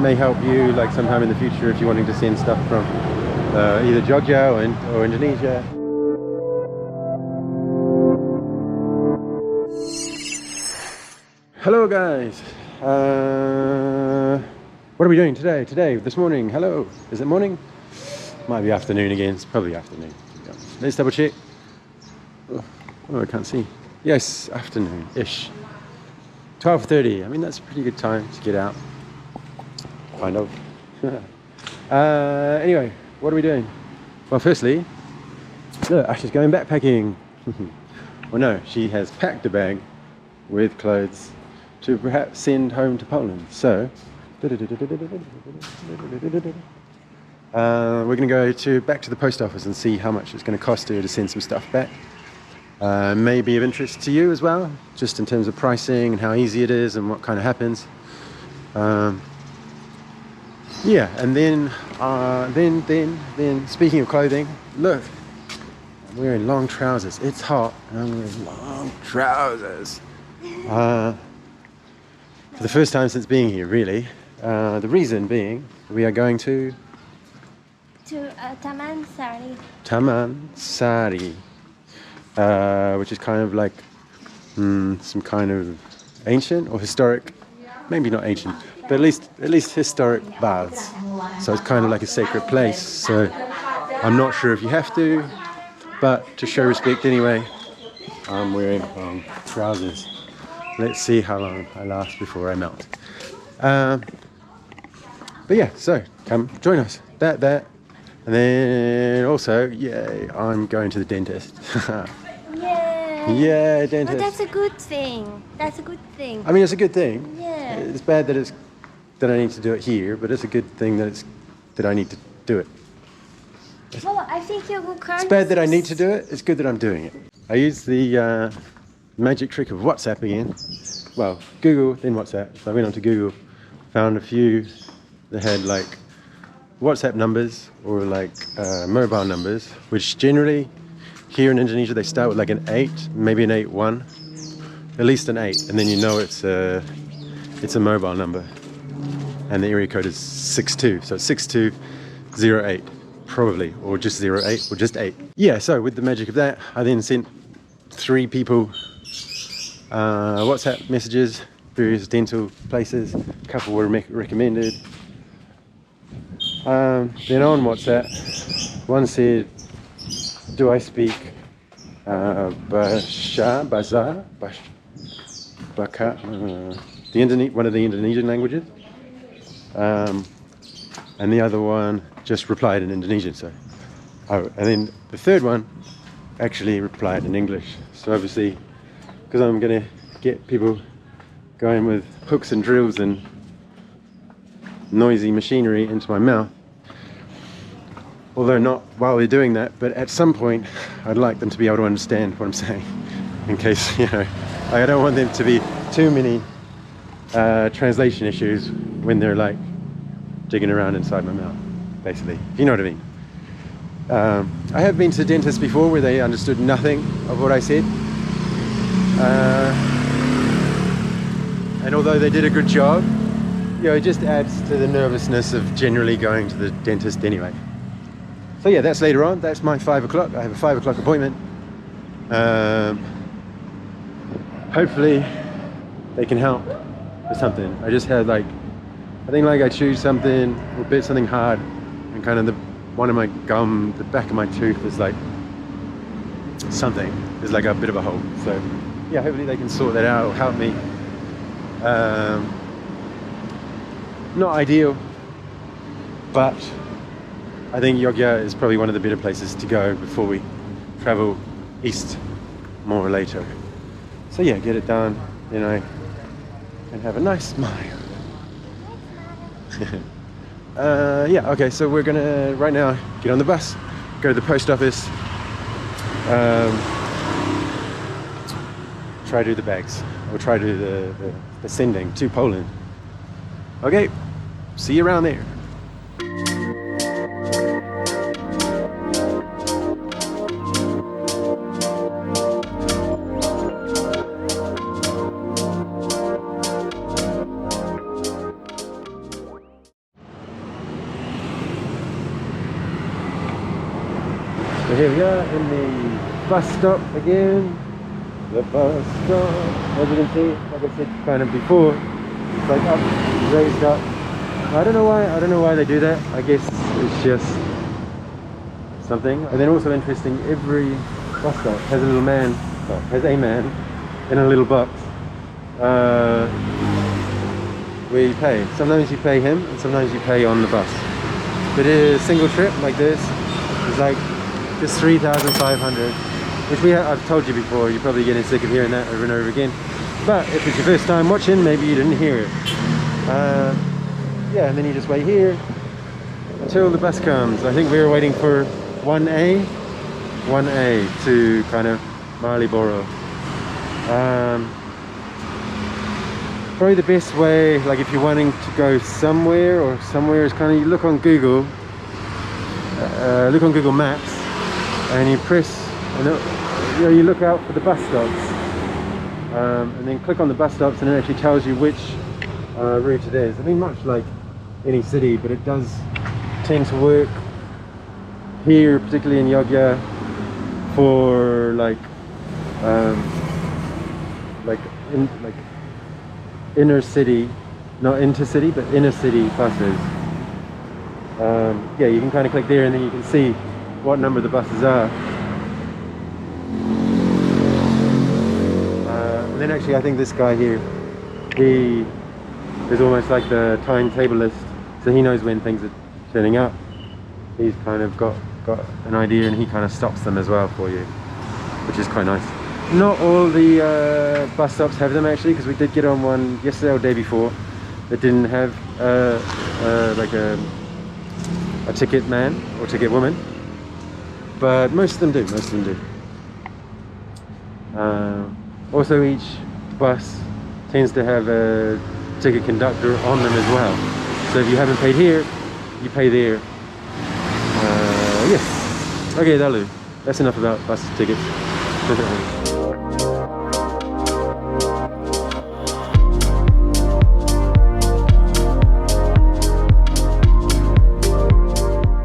may help you like sometime in the future if you're wanting to send stuff from either Jogja or Indonesia. Hello guys, what are we doing today, this morning? Hello, is it morning? Might be afternoon again, it's probably afternoon. Let's double check. Oh, I can't see. Yes, afternoon-ish. 12:30, I mean that's a pretty good time to get out. Kind of. Anyway, what are we doing? Well, firstly, look, Asha's going backpacking. Well no, she has packed a bag with clothes to perhaps send home to Poland. So we're going to go back to the post office and see how much it's going to cost her to send some stuff back. May be of interest to you as well, just in terms of pricing and how easy it is and what kind of happens. Yeah, and then speaking of clothing, look, I'm wearing long trousers. It's hot and I'm wearing long trousers. For the first time since being here, really. The reason being, we are going to Taman Sari. Taman Sari, which is kind of like some kind of ancient or historic, maybe not ancient, but at least historic baths. So it's kind of like a sacred place. So I'm not sure if you have to, but to show respect anyway, I'm wearing long trousers. Let's see how long I last before I melt. But yeah, so come join us. That. And then also, yay, I'm going to the dentist. Yeah. Yeah, dentist. But that's a good thing. That's a good thing. I mean, it's a good thing. Yeah. It's bad that I need to do it here, but it's a good thing that I need to do it. Well, I think you will come. It's bad that I need to do it. It's good that I'm doing it. I use the magic trick of WhatsApp again. Well, Google, then WhatsApp. So I went onto Google, found a few that had like WhatsApp numbers or like mobile numbers, which generally here in Indonesia they start with like an 8, maybe an 81, at least an 8, and then you know it's a mobile number, and the area code is 62, so it's 6208 probably, or just 08 or just 8. Yeah, so with the magic of that, I then sent 3 people WhatsApp messages, various dental places, a couple were recommended. Then on WhatsApp, one said, do I speak Bahasa, Baka, one of the Indonesian languages? And the other one just replied in Indonesian. So, and then the third one actually replied in English. So obviously, because I'm going to get people going with hooks and drills and noisy machinery into my mouth, although not while they're doing that, but at some point I'd like them to be able to understand what I'm saying, in case, I don't want them to be too many translation issues when they're like digging around inside my mouth, basically, if you know what I mean. I have been to dentists before where they understood nothing of what I said, and although they did a good job, it just adds to the nervousness of generally going to the dentist anyway. So yeah, that's later on. That's my 5 o'clock. I have a 5 o'clock appointment. Hopefully they can help with something. I just had I think I chewed something or bit something hard, and kind of one of my gum, the back of my tooth is like something. There's like a bit of a hole. So yeah, hopefully they can sort that out or help me. Not ideal, but I think Yogyakarta is probably one of the better places to go before we travel east more later. So yeah, get it done, and have a nice smile. Yeah, okay, so we're gonna right now get on the bus, go to the post office, try to do the bags, or try to do the sending to Poland. Okay, see you around there. So here we are in the bus stop again. The bus stop. As you can see, like I said kind of before, it's like up, raised up. I don't know why they do that. I guess it's just something. And then also interesting, every bus stop has a little man, well, has a man in a little box where you pay. Sometimes you pay him and sometimes you pay on the bus. But a single trip like this is like just 3,500, which I've told you before, you're probably getting sick of hearing that over and over again. But if it's your first time watching, maybe you didn't hear it. Yeah, and then you just wait here until the bus comes. I think we were waiting for 1A to kind of Marlborough. Probably the best way, like if you're wanting to go somewhere is kind of, you look on Google Maps, and you press, and you look out for the bus stops, and then click on the bus stops, and it actually tells you which route it is. I mean, much like any city, but it does tend to work here, particularly in Yogyakarta, for like inner city, not intercity, but inner city buses. Yeah, you can kind of click there and then you can see what number the buses are. And then actually I think this guy here, he is almost like the timetable list, so he knows when things are turning up. He's kind of got an idea and he kind of stops them as well for you, which is quite nice. Not all the bus stops have them actually, because we did get on one yesterday or the day before that didn't have like a ticket man or ticket woman, but most of them do. Also, each bus tends to have a ticket conductor on them as well, so if you haven't paid here, you pay there. Yes. Okay, that'll do. That's enough about bus tickets.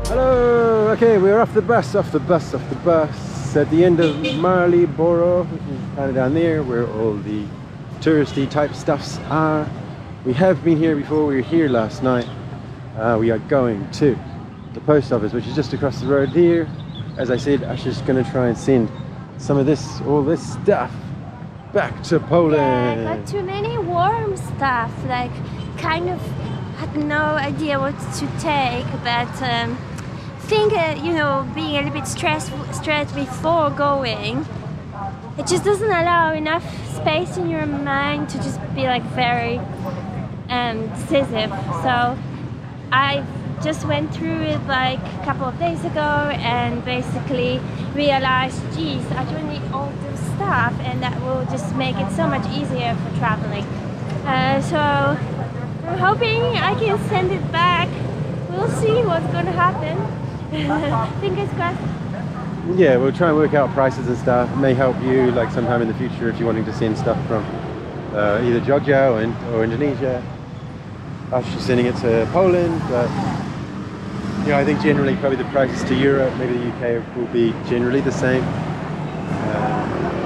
Hello. Okay, we're off the bus at the end of Marlborough, which is kind of down there where all the touristy type stuffs are. We have been here before. We were here last night. We are going to the post office, which is just across the road here. As I said, Asha's going to try and send some of all this stuff back to Poland. Yeah, I got too many warm stuff, like kind of had no idea what to take, but think you know, being a little bit stressed before going, it just doesn't allow enough space in your mind to just be like very decisive. So I just went through it like a couple of days ago and basically realized, geez, I don't need all this stuff, and that will just make it so much easier for traveling. So I'm hoping I can send it back. We'll see what's going to happen. Fingers crossed. Yeah, we'll try and work out prices and stuff. It may help you like sometime in the future if you're wanting to send stuff from either Jogja or Indonesia. She's sending it to Poland, but you know, I think generally probably the prices to Europe, maybe the UK, will be generally the same.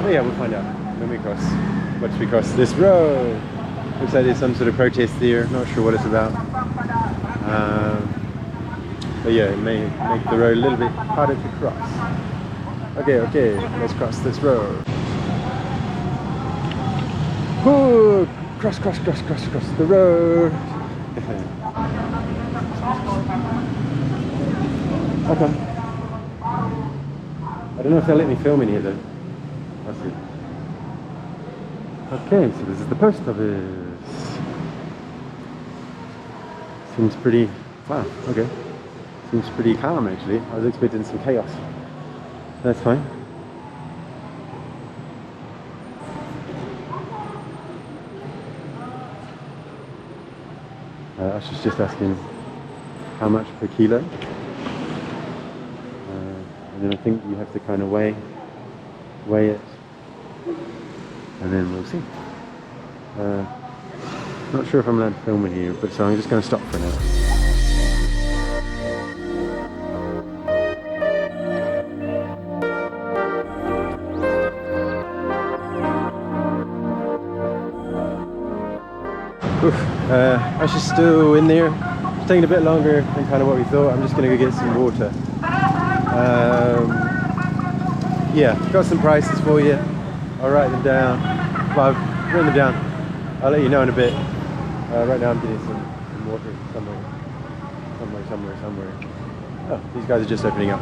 But yeah, we'll find out once we cross this road. Looks like there's some sort of protest there. Not sure what it's about. But yeah, it may make the road a little bit harder to cross. Okay, let's cross this road. Ooh, cross the road. Okay. I don't know if they'll let me film in here though. I'll see. Okay, so this is the post office. Seems pretty, wow, okay. Seems pretty calm actually. I was expecting some chaos. That's fine. I was just asking how much per kilo. And then I think you have to kind of weigh it, and then we'll see. Not sure if I'm allowed to film it here, but so I'm just going to stop for now. Oof, Ash is still in there. It's taking a bit longer than kind of what we thought. I'm just going to go get some water. Yeah, got some prices for you. I'll write them down. Well, I've written them down. I'll let you know in a bit. Right now I'm getting some water somewhere. Oh, these guys are just opening up.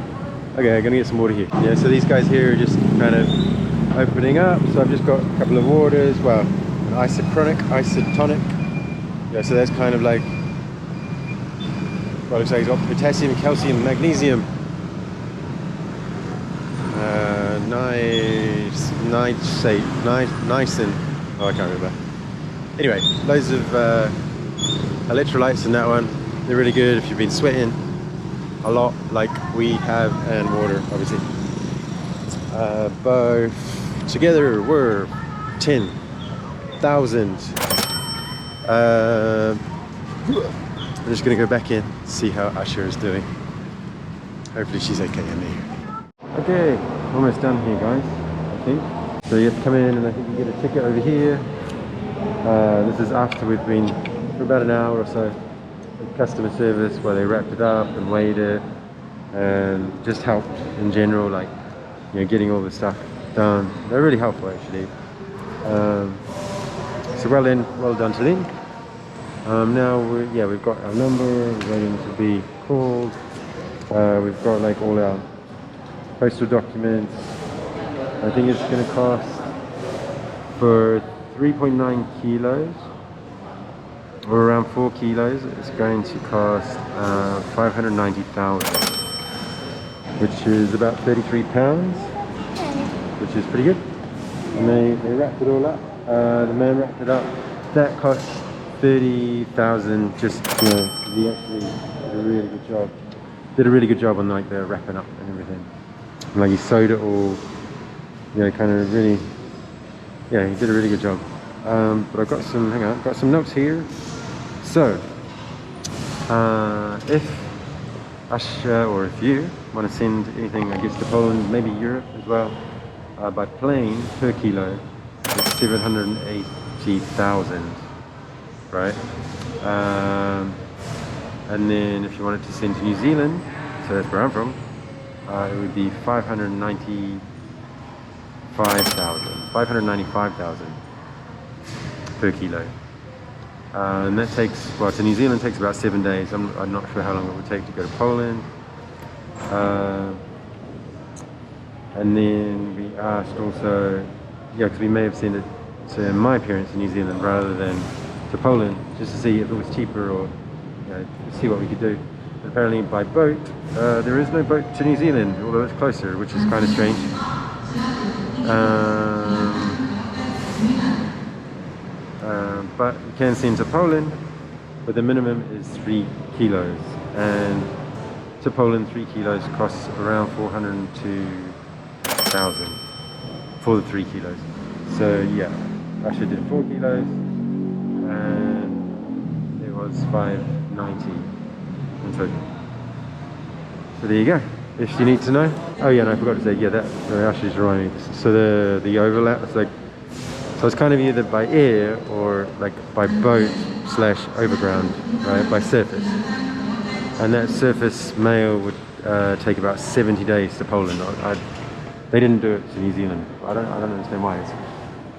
Okay, I'm gonna get some water here. Yeah, so these guys here are just kind of opening up. So I've just got a couple of waters. Well, an isotonic. Yeah, so that's kind of like, well, it looks like it's got potassium, calcium, magnesium. Niacin. Oh, I can't remember. Anyway, loads of electrolytes in that one. They're really good if you've been sweating a lot, like we have, and water, obviously. Both together were 10,000. I'm just gonna go back in, see how Usher is doing. Hopefully she's okay in there. Okay, almost done here, guys, I think. So you have to come in and I think you get a ticket over here. This is after we've been for about an hour or so with customer service where they wrapped it up and weighed it and just helped in general, like, you know, getting all the stuff done. They're really helpful actually. So well done to them. Now we've got our number, we're waiting to be called. We've got like all our postal documents. I think it's going to cost for 3.9 kilos or around 4 kilos. It's going to cost 590,000, which is about 33 pounds, which is pretty good. And they wrapped it all up. The man wrapped it up. That cost 30,000. Just, you know, he actually did a really good job. Did a really good job on like the wrapping up and everything. And, like, he sewed it all. You know, kind of really. Yeah, he did a really good job. But I've got some. Hang on, I've got some notes here. So, if Asha or if you want to send anything, I guess, to Poland, maybe Europe as well, by plane per kilo, it's 780,000, right? And then if you wanted to send to New Zealand, so that's where I'm from, it would be 595,000 per kilo. And that takes, well, to New Zealand takes about 7 days. I'm not sure how long it would take to go to Poland. And then we asked also, yeah, because we may have sent it to my parents in New Zealand rather than to Poland, just to see if it was cheaper or, you know, see what we could do. But apparently by boat, there is no boat to New Zealand, although it's closer, which is kind of strange. But you can send to Poland, but the minimum is 3 kilos. And to Poland, 3 kilos costs around 402,000 for the 3 kilos. So yeah, I should do 4 kilos, and it was 590 in total. So there you go. If you need to know. Oh yeah, and I forgot to say, yeah, that actually is reminding me. So the overlap, it's like, so it's kind of either by air or like by boat / overground, right, by surface. And that surface mail would take about 70 days to Poland. They didn't do it to New Zealand. I don't understand why. It's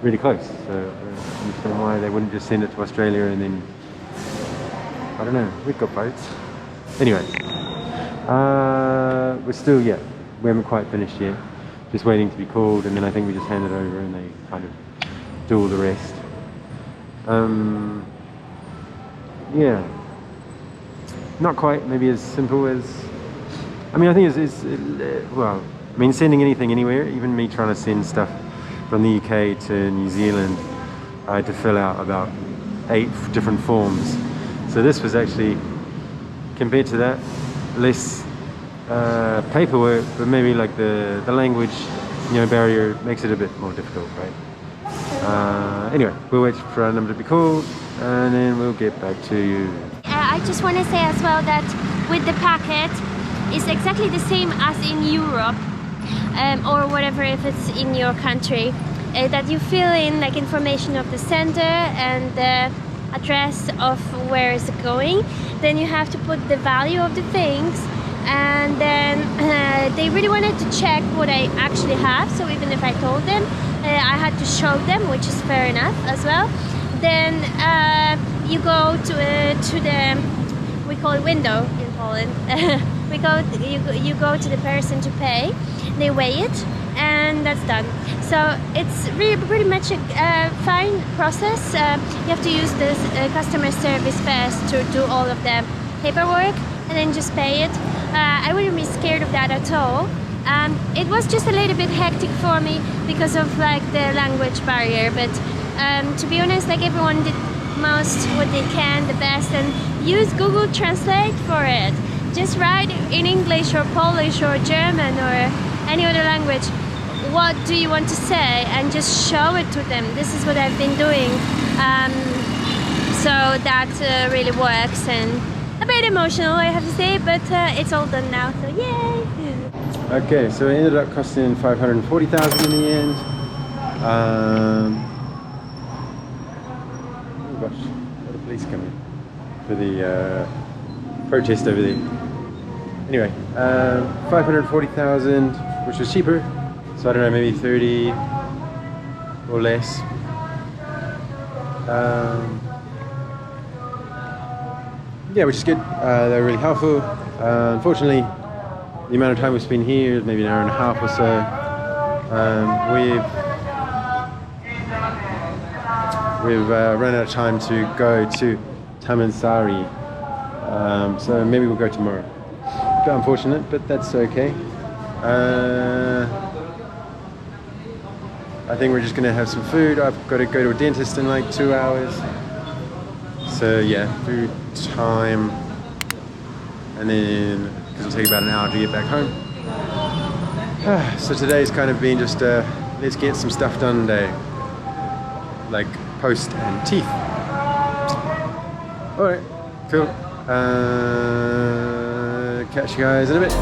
really close. So I don't understand why they wouldn't just send it to Australia and then, I don't know, we've got boats. Anyway, we're still, yeah, we haven't quite finished yet. Just waiting to be called, and then I think we just hand it over and they kind of do all the rest. Yeah, not quite maybe as simple as, I mean, I think it's well, I mean, sending anything anywhere, even me trying to send stuff from the UK to New Zealand, I had to fill out about 8 different forms. So this was actually, compared to that, less paperwork, but maybe like the language, you know, barrier makes it a bit more difficult, right? Anyway, we'll wait for our number to be called, and then we'll get back to you. I just want to say as well that with the packet, it's exactly the same as in Europe, or whatever if it's in your country, that you fill in like information of the sender and address of where it's going. Then you have to put the value of the things, and then they really wanted to check what I actually have. So even if I told them, I had to show them, which is fair enough as well. Then you go to the, we call it window in Poland. You go to the person to pay. They weigh it, and that's done. So it's really pretty much a fine process. You have to use this customer service first to do all of the paperwork, and then just pay it. I wouldn't be scared of that at all. It was just a little bit hectic for me because of like the language barrier, but to be honest, like everyone did most what they can, the best, and use Google Translate for it. Just write in English or Polish or German or any other language, what do you want to say, and just show it to them. This is what I've been doing. So that really works, and a bit emotional, I have to say, but it's all done now, so yay! Okay, so it ended up costing 540,000 in the end. Oh gosh, got the police coming for the protest over there. Anyway, 540,000, which was cheaper. So I don't know, maybe 30 or less. Yeah, which is good. They're really helpful. Unfortunately, the amount of time we've spent here is maybe an hour and a half or so. We've run out of time to go to Tamansari, so maybe we'll go tomorrow. A bit unfortunate, but that's okay. I think we're just gonna have some food. I've got to go to a dentist in like 2 hours. So yeah, food time, and then because it'll take about an hour to get back home. So today's kind of been just let's get some stuff done day, like post and teeth. All right, cool. Catch you guys in a bit.